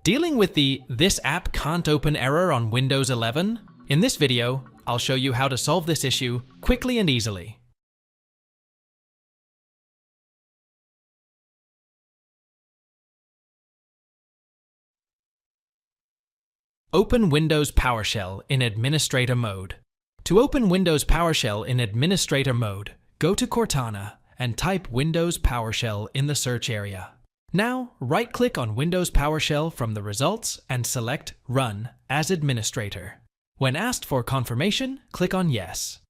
Dealing with the "this app can't open" error on Windows 11? In this video, I'll show you how to solve this issue quickly and easily. Open Windows PowerShell in Administrator mode. To open Windows PowerShell in Administrator mode, go to Cortana and type Windows PowerShell in the search area. Now, right-click on Windows PowerShell from the results and select Run as Administrator. When asked for confirmation, click on Yes.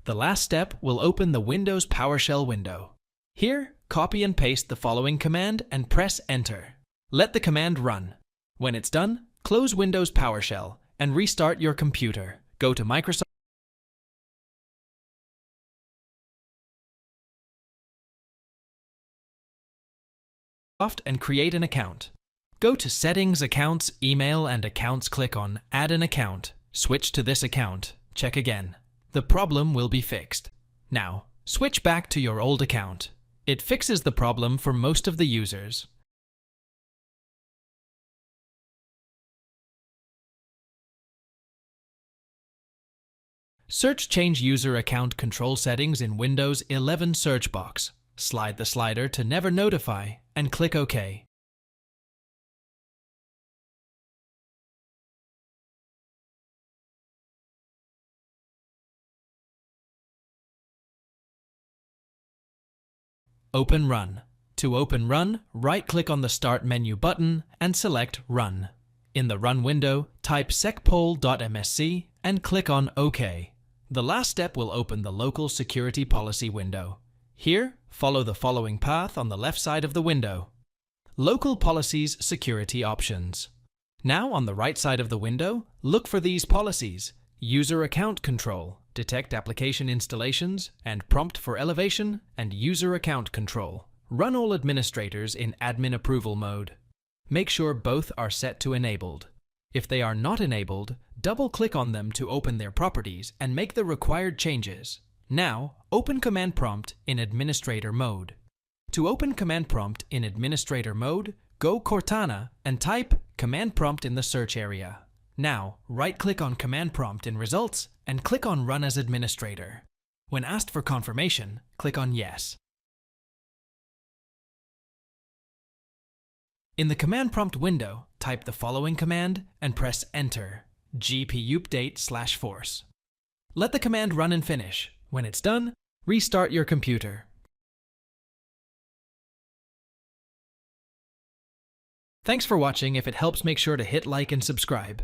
The last step will open the Windows PowerShell window. Here, copy and paste the following command and press Enter. Let the command run. When it's done, close Windows PowerShell and restart your computer. Go to Microsoft and create an account. Go to Settings, Accounts, Email and Accounts. Click on Add an account. Switch to this account. Check again. The problem will be fixed. Now, switch back to your old account. It fixes the problem for most of the users. Search Change User Account Control Settings in Windows 11 search box. Slide the slider to Never Notify and click OK. Open Run. To open Run, right-click on the Start menu button and select Run. In the Run window, type secpol.msc and click on OK. The last step will open the Local Security Policy window. Here, follow the following path on the left side of the window. Local Policies Security Options. Now on the right side of the window, look for these policies: User Account Control, Detect Application Installations, and Prompt for Elevation, and User Account Control. Run all administrators in Admin Approval mode. Make sure both are set to Enabled. If they are not enabled, double-click on them to open their properties and make the required changes. Now, open Command Prompt in Administrator mode. To open Command Prompt in Administrator mode, go Cortana and type Command Prompt in the search area. Now, right-click on Command Prompt in Results and click on Run as Administrator. When asked for confirmation, click on Yes. In the Command Prompt window, type the following command and press Enter: gpupdate/force. Let the command run and finish. When it's done, restart your computer. Thanks for watching. If it helps, make sure to hit like and subscribe.